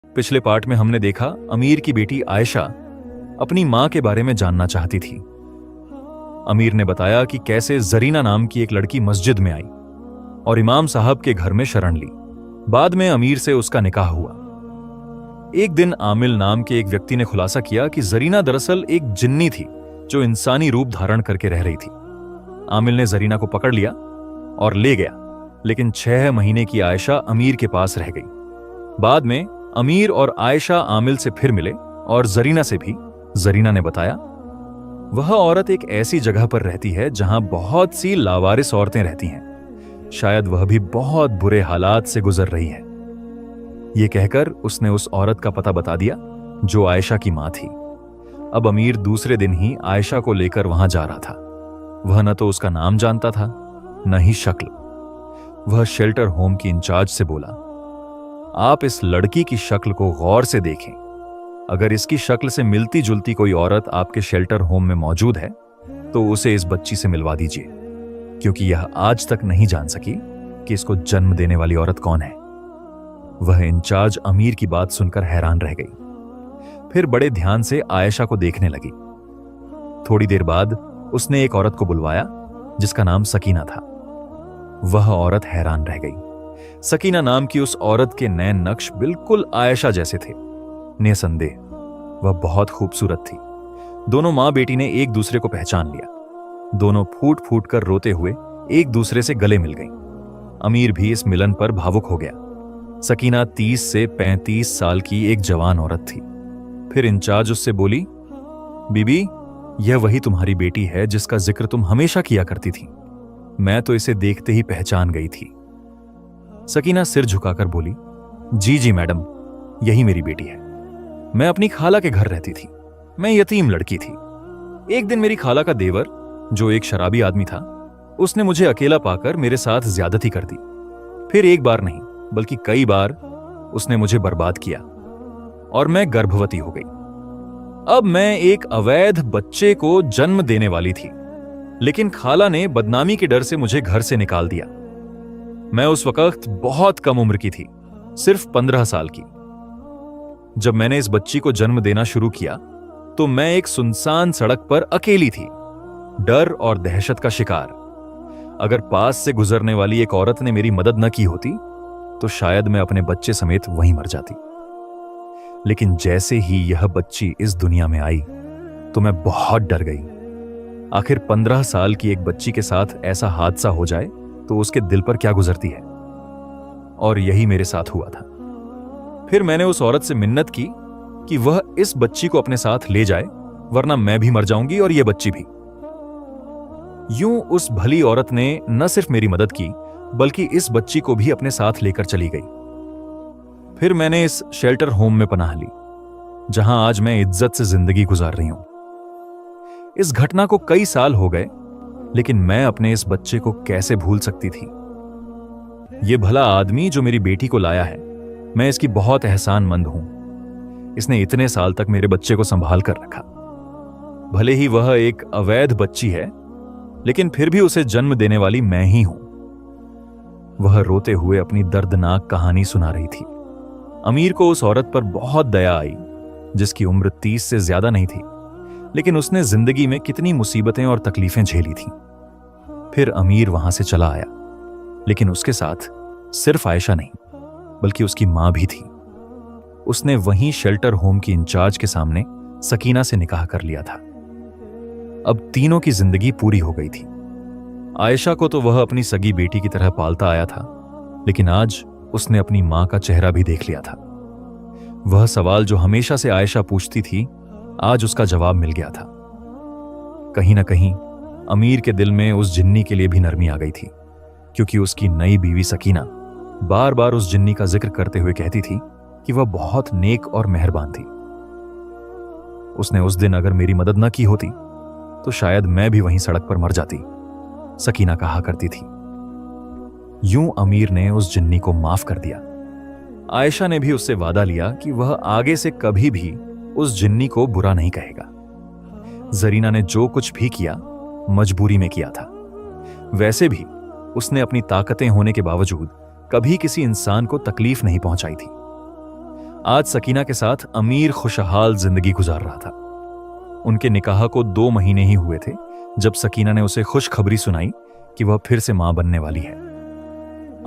पिछले पार्ट में हमने देखा अमीर की बेटी आयशा अपनी मां के बारे में जानना चाहती थी। अमीर ने बताया कि कैसे जरीना नाम की एक लड़की मस्जिद में आई और इमाम साहब के घर में शरण ली। बाद में अमीर से उसका निकाह हुआ। एक दिन आमिल नाम के एक व्यक्ति ने खुलासा किया कि जरीना दरअसल एक जिन्नी थी जो इंसानी रूप धारण करके रह रही थी। आमिल ने जरीना को पकड़ लिया और ले गया, लेकिन 6 महीने की आयशा अमीर के पास रह गई। बाद में अमीर और आयशा आमिल से फिर मिले और जरीना से भी। जरीना ने बताया वह औरत एक ऐसी जगह पर रहती है जहां बहुत सी लावारिस औरतें रहती हैं। शायद वह भी बहुत बुरे हालात से गुजर रही है। यह कहकर उसने उस औरत का पता बता दिया जो आयशा की मां थी। अब अमीर दूसरे दिन ही आयशा को लेकर वहां जा रहा था। वह न तो उसका नाम जानता था न ही शक्ल। वह शेल्टर होम की इंचार्ज से बोला, आप इस लड़की की शक्ल को गौर से देखें। अगर इसकी शक्ल से मिलती जुलती कोई औरत आपके शेल्टर होम में मौजूद है तो उसे इस बच्ची से मिलवा दीजिए, क्योंकि यह आज तक नहीं जान सकी कि इसको जन्म देने वाली औरत कौन है। वह इंचार्ज अमीर की बात सुनकर हैरान रह गई। फिर बड़े ध्यान से आयशा को देखने लगी। थोड़ी देर बाद उसने एक औरत को बुलवाया जिसका नाम सकीना था। वह औरत हैरान रह गई। सकीना नाम की उस औरत के नैन नक्श बिल्कुल आयशा जैसे थे। निसंदेह वह बहुत खूबसूरत थी। दोनों मां बेटी ने एक दूसरे को पहचान लिया। दोनों फूट फूट कर रोते हुए एक दूसरे से गले मिल गईं। अमीर भी इस मिलन पर भावुक हो गया। सकीना 30 से 35 साल की एक जवान औरत थी। फिर इंचार्ज उससे बोली, बीबी, यह वही तुम्हारी बेटी है जिसका जिक्र तुम हमेशा किया करती थी। मैं तो इसे देखते ही पहचान गई थी। सकीना सिर झुकाकर बोली, जी जी मैडम, यही मेरी बेटी है। मैं अपनी खाला के घर रहती थी। मैं यतीम लड़की थी। एक दिन मेरी खाला का देवर, जो एक शराबी आदमी था, उसने मुझे अकेला पाकर मेरे साथ ज्यादती कर दी। फिर एक बार नहीं बल्कि कई बार उसने मुझे बर्बाद किया और मैं गर्भवती हो गई। अब मैं एक अवैध बच्चे को जन्म देने वाली थी, लेकिन खाला ने बदनामी के डर से मुझे घर से निकाल दिया। मैं उस वक्त बहुत कम उम्र की थी, सिर्फ 15 साल की। जब मैंने इस बच्ची को जन्म देना शुरू किया तो मैं एक सुनसान सड़क पर अकेली थी, डर और दहशत का शिकार। अगर पास से गुजरने वाली एक औरत ने मेरी मदद न की होती तो शायद मैं अपने बच्चे समेत वहीं मर जाती। लेकिन जैसे ही यह बच्ची इस दुनिया में आई तो मैं बहुत डर गई। आखिर 15 साल की एक बच्ची के साथ ऐसा हादसा हो जाए तो उसके दिल पर क्या गुजरती है। और यही मेरे साथ हुआ था। फिर मैंने उस औरत से मिन्नत की कि वह इस बच्ची को अपने साथ ले जाए, वरना मैं भी मर जाऊंगी और यह बच्ची भी। यूं उस भली औरत ने न सिर्फ मेरी मदद की बल्कि इस बच्ची को भी अपने साथ लेकर चली गई। फिर मैंने इस शेल्टर होम में पनाह ली, जहां आज मैं इज्जत से जिंदगी गुजार रही हूं। इस घटना को कई साल हो गए, लेकिन मैं अपने इस बच्चे को कैसे भूल सकती थी। यह भला आदमी जो मेरी बेटी को लाया है, मैं इसकी बहुत एहसानमंद हूं। इसने इतने साल तक मेरे बच्चे को संभाल कर रखा। भले ही वह एक अवैध बच्ची है, लेकिन फिर भी उसे जन्म देने वाली मैं ही हूं। वह रोते हुए अपनी दर्दनाक कहानी सुना रही थी। अमीर को उस औरत पर बहुत दया आई, जिसकी उम्र 30 से ज्यादा नहीं थी, लेकिन उसने जिंदगी में कितनी मुसीबतें और तकलीफें झेली थीं। फिर अमीर वहां से चला आया, लेकिन उसके साथ सिर्फ आयशा नहीं बल्कि उसकी मां भी थी। उसने वहीं शेल्टर होम की इंचार्ज के सामने सकीना से निकाह कर लिया था। अब तीनों की जिंदगी पूरी हो गई थी। आयशा को तो वह अपनी सगी बेटी की तरह पालता आया था, लेकिन आज उसने अपनी मां का चेहरा भी देख लिया था। वह सवाल जो हमेशा से आयशा पूछती थी, आज उसका जवाब मिल गया था। कहीं ना कहीं अमीर के दिल में उस जिन्नी के लिए भी नरमी आ गई थी, क्योंकि उसकी नई बीवी सकीना बार बार उस जिन्नी का जिक्र करते हुए कहती थी कि वह बहुत नेक और मेहरबान थी। उसने उस दिन अगर मेरी मदद न की होती तो शायद मैं भी वहीं सड़क पर मर जाती, सकीना कहा करती थी। यूं अमीर ने उस जिन्नी को माफ कर दिया। आयशा ने भी उससे वादा लिया कि वह आगे से कभी भी उस जिन्नी को बुरा नहीं कहेगा। जरीना ने जो कुछ भी किया मजबूरी में किया था। वैसे भी उसने अपनी ताकतें होने के बावजूद कभी किसी इंसान को तकलीफ नहीं पहुंचाई थी। आज सकीना के साथ अमीर खुशहाल जिंदगी गुजार रहा था। उनके निकाह को 2 महीने ही हुए थे जब सकीना ने उसे खुशखबरी सुनाई कि वह फिर से मां बनने वाली है।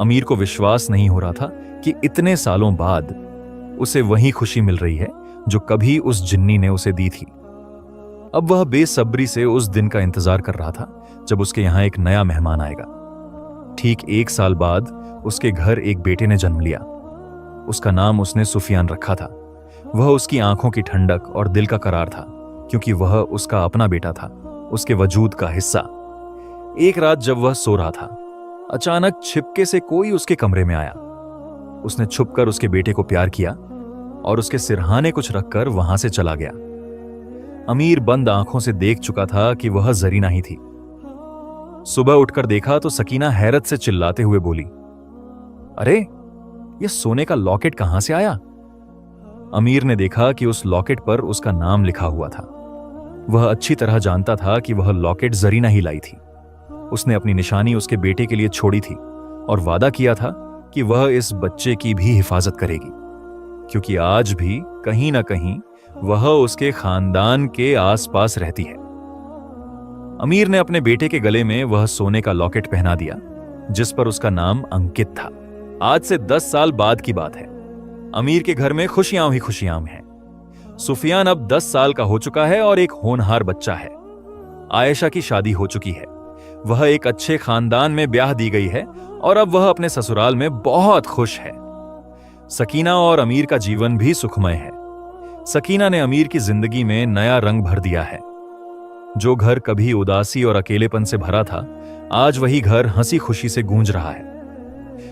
अमीर को विश्वास नहीं हो रहा था कि इतने सालों बाद उसे वही खुशी मिल रही है जो कभी उस जिन्नी ने उसे दी थी। अब वह बेसब्री से उस दिन का इंतजार कर रहा था जब उसके यहां एक नया मेहमान आएगा। ठीक 1 साल बाद उसके घर एक बेटे ने जन्म लिया। उसका नाम उसने सुफियान रखा था। वह उसकी आंखों की ठंडक और दिल का करार था, क्योंकि वह उसका अपना बेटा था, उसके वजूद का हिस्सा। एक रात जब वह सो रहा था, अचानक छिपके से कोई उसके कमरे में आया। उसने छुपकर उसके बेटे को प्यार किया और उसके सिरहाने कुछ रखकर वहां से चला गया। अमीर बंद आंखों से देख चुका था कि वह जरीना ही थी। सुबह उठकर देखा तो सकीना हैरत से चिल्लाते हुए बोली, अरे, यह सोने का लॉकेट कहां से आया? अमीर ने देखा कि उस लॉकेट पर उसका नाम लिखा हुआ था। वह अच्छी तरह जानता था कि वह लॉकेट जरीना ही लाई थी। उसने अपनी निशानी उसके बेटे के लिए छोड़ी थी और वादा किया था कि वह इस बच्चे की भी हिफाजत करेगी, क्योंकि आज भी कहीं ना कहीं वह उसके खानदान के आसपास रहती है। अमीर ने अपने बेटे के गले में वह सोने का लॉकेट पहना दिया जिस पर उसका नाम अंकित था। आज से 10 साल बाद की बात है। अमीर के घर में खुशियां ही खुशियां हैं। सुफियान अब 10 साल का हो चुका है और एक होनहार बच्चा है। आयशा की शादी हो चुकी है। वह एक अच्छे खानदान में ब्याह दी गई है और अब वह अपने ससुराल में बहुत खुश है। सकीना और अमीर का जीवन भी सुखमय है। सकीना ने अमीर की जिंदगी में नया रंग भर दिया है। जो घर कभी उदासी और अकेलेपन से भरा था, आज वही घर हंसी खुशी से गूंज रहा है।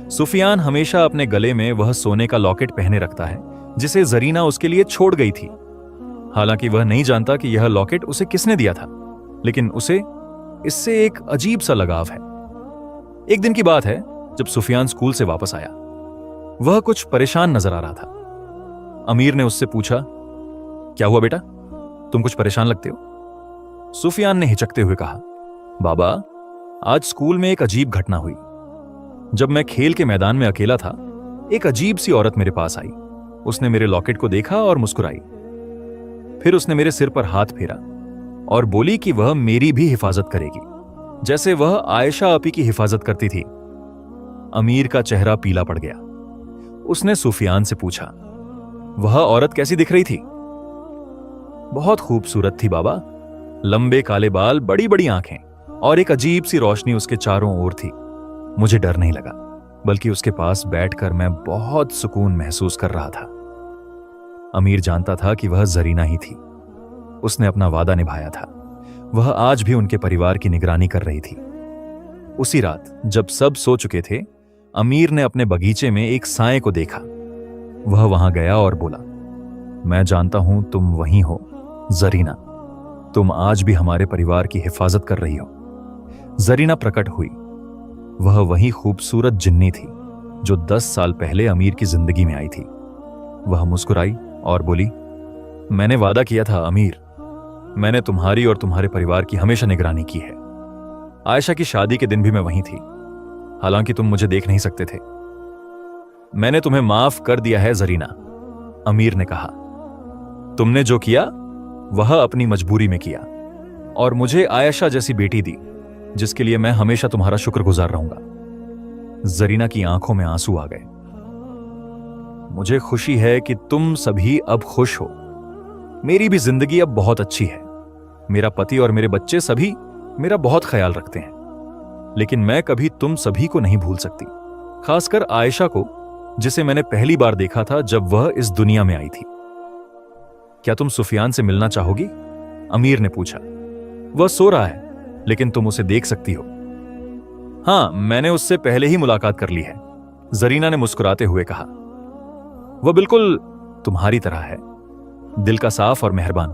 सुफियान हमेशा अपने गले में वह सोने का लॉकेट पहने रखता है जिसे जरीना उसके लिए छोड़ गई थी। हालांकि वह नहीं जानता कि यह लॉकेट उसे किसने दिया था, लेकिन उसे इससे एक अजीब सा लगाव है। एक दिन की बात है जब सुफियान स्कूल से वापस आया। वह कुछ परेशान नजर आ रहा था। अमीर ने उससे पूछा, क्या हुआ बेटा, तुम कुछ परेशान लगते हो? सुफियान ने हिचकते हुए कहा, बाबा, आज स्कूल में एक अजीब घटना हुई। जब मैं खेल के मैदान में अकेला था, एक अजीब सी औरत मेरे पास आई। उसने मेरे लॉकेट को देखा और मुस्कुराई। फिर उसने मेरे सिर पर हाथ फेरा और बोली कि वह मेरी भी हिफाजत करेगी, जैसे वह आयशा अपी की हिफाजत करती थी। अमीर का चेहरा पीला पड़ गया। उसने सुफियान से पूछा, वह औरत कैसी दिख रही थी? बहुत खूबसूरत थी बाबा। लंबे काले बाल, बड़ी बड़ी आंखें और एक अजीब सी रोशनी उसके चारों ओर थी। मुझे डर नहीं लगा, बल्कि उसके पास बैठकर मैं बहुत सुकून महसूस कर रहा था। अमीर जानता था कि वह जरीना ही थी। उसने अपना वादा निभाया था। वह आज भी उनके परिवार की निगरानी कर रही थी। उसी रात जब सब सो चुके थे, अमीर ने अपने बगीचे में एक साए को देखा। वह वहां गया और बोला, मैं जानता हूं तुम वही हो जरीना। तुम आज भी हमारे परिवार की हिफाजत कर रही हो। जरीना प्रकट हुई। वह वही खूबसूरत जिन्नी थी जो 10 साल पहले अमीर की जिंदगी में आई थी। वह मुस्कुराई और बोली, मैंने वादा किया था अमीर, मैंने तुम्हारी और तुम्हारे परिवार की हमेशा निगरानी की है। आयशा की शादी के दिन भी मैं वहीं थी, हालांकि तुम मुझे देख नहीं सकते थे। मैंने तुम्हें माफ कर दिया है जरीना, अमीर ने कहा। तुमने जो किया वह अपनी मजबूरी में किया और मुझे आयशा जैसी बेटी दी, जिसके लिए मैं हमेशा तुम्हारा शुक्रगुजार रहूंगा। जरीना की आंखों में आंसू आ गए। मुझे खुशी है कि तुम सभी अब खुश हो। मेरी भी जिंदगी अब बहुत अच्छी है। मेरा पति और मेरे बच्चे सभी मेरा बहुत ख्याल रखते हैं, लेकिन मैं कभी तुम सभी को नहीं भूल सकती, खासकर आयशा को, जिसे मैंने पहली बार देखा था जब वह इस दुनिया में आई थी। क्या तुम सुफियान से मिलना चाहोगी? अमीर ने पूछा। वह सो रहा है, लेकिन तुम उसे देख सकती हो। हां, मैंने उससे पहले ही मुलाकात कर ली है, जरीना ने मुस्कुराते हुए कहा। वह बिल्कुल तुम्हारी तरह है, दिल का साफ और मेहरबान।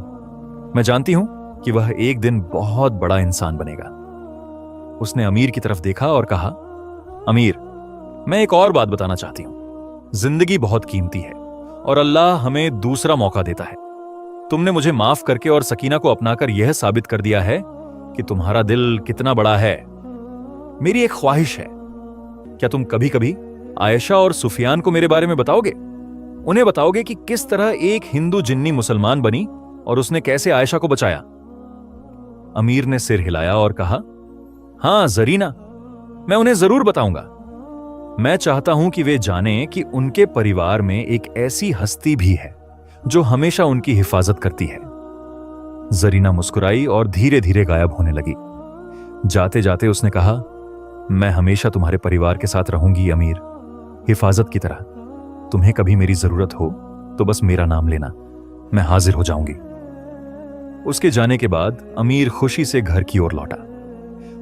मैं जानती हूं कि वह एक दिन बहुत बड़ा इंसान बनेगा। उसने अमीर की तरफ देखा और कहा, अमीर, मैं एक और बात बताना चाहती हूं। जिंदगी बहुत कीमती है और अल्लाह हमें दूसरा मौका देता है। तुमने मुझे माफ करके और सकीना को अपनाकर यह साबित कर दिया है कि तुम्हारा दिल कितना बड़ा है। मेरी एक ख्वाहिश है, क्या तुम कभी कभी आयशा और सुफियान को मेरे बारे में बताओगे? उन्हें बताओगे कि किस तरह एक हिंदू जिन्नी मुसलमान बनी और उसने कैसे आयशा को बचाया? अमीर ने सिर हिलाया और कहा, हां जरीना, मैं उन्हें जरूर बताऊंगा। मैं चाहता हूं कि वे जानें कि उनके परिवार में एक ऐसी हस्ती भी है जो हमेशा उनकी हिफाजत करती है। जरीना मुस्कुराई और धीरे धीरे गायब होने लगी। जाते जाते उसने कहा, मैं हमेशा तुम्हारे परिवार के साथ रहूंगी अमीर, हिफाजत की तरह। तुम्हें कभी मेरी जरूरत हो तो बस मेरा नाम लेना, मैं हाजिर हो जाऊंगी। उसके जाने के बाद अमीर खुशी से घर की ओर लौटा।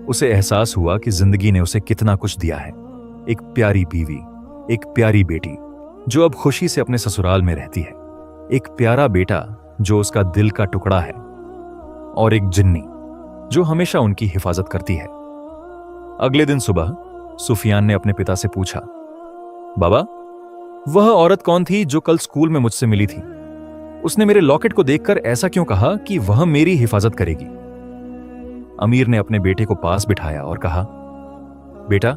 उसे एहसास हुआ कि जिंदगी ने उसे कितना कुछ दिया है। एक प्यारी बीवी, एक प्यारी बेटी जो अब खुशी से अपने ससुराल में रहती है, एक प्यारा बेटा जो उसका दिल का टुकड़ा है, और एक जिन्नी जो हमेशा उनकी हिफाजत करती है। अगले दिन सुबह सुफियान ने अपने पिता से पूछा, बाबा, वह औरत कौन थी जो कल स्कूल में मुझसे मिली थी? उसने मेरे लॉकेट को देखकर ऐसा क्यों कहा कि वह मेरी हिफाजत करेगी? अमीर ने अपने बेटे को पास बिठाया और कहा, बेटा,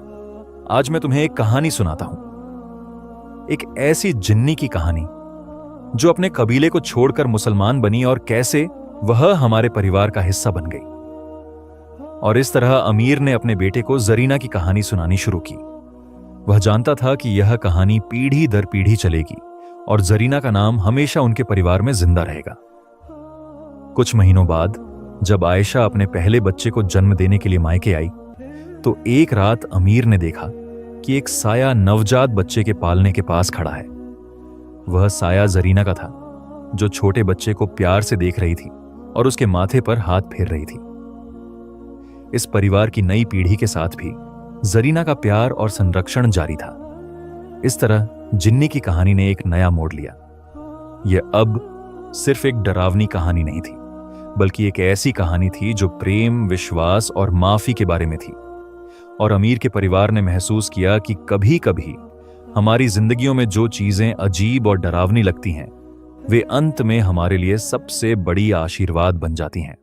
आज मैं तुम्हें एक कहानी सुनाता हूं। एक ऐसी जिन्नी की कहानी जो अपने कबीले को छोड़कर मुसलमान बनी और कैसे वह हमारे परिवार का हिस्सा बन गई। और इस तरह अमीर ने अपने बेटे को जरीना की कहानी सुनानी शुरू की। वह जानता था कि यह कहानी पीढ़ी दर पीढ़ी चलेगी और जरीना का नाम हमेशा उनके परिवार में जिंदा रहेगा। कुछ महीनों बाद जब आयशा अपने पहले बच्चे को जन्म देने के लिए मायके आई, तो एक रात अमीर ने देखा कि एक साया नवजात बच्चे के पालने के पास खड़ा है। वह साया जरीना का था, जो छोटे बच्चे को प्यार से देख रही थी और उसके माथे पर हाथ फेर रही थी। इस परिवार की नई पीढ़ी के साथ भी जरीना का प्यार और संरक्षण जारी था। इस तरह जिन्नी की कहानी ने एक नया मोड़ लिया। यह अब सिर्फ एक डरावनी कहानी नहीं थी, बल्कि एक ऐसी कहानी थी जो प्रेम, विश्वास और माफी के बारे में थी। और अमीर के परिवार ने महसूस किया कि कभी कभी हमारी जिंदगियों में जो चीजें अजीब और डरावनी लगती हैं, वे अंत में हमारे लिए सबसे बड़ी आशीर्वाद बन जाती हैं।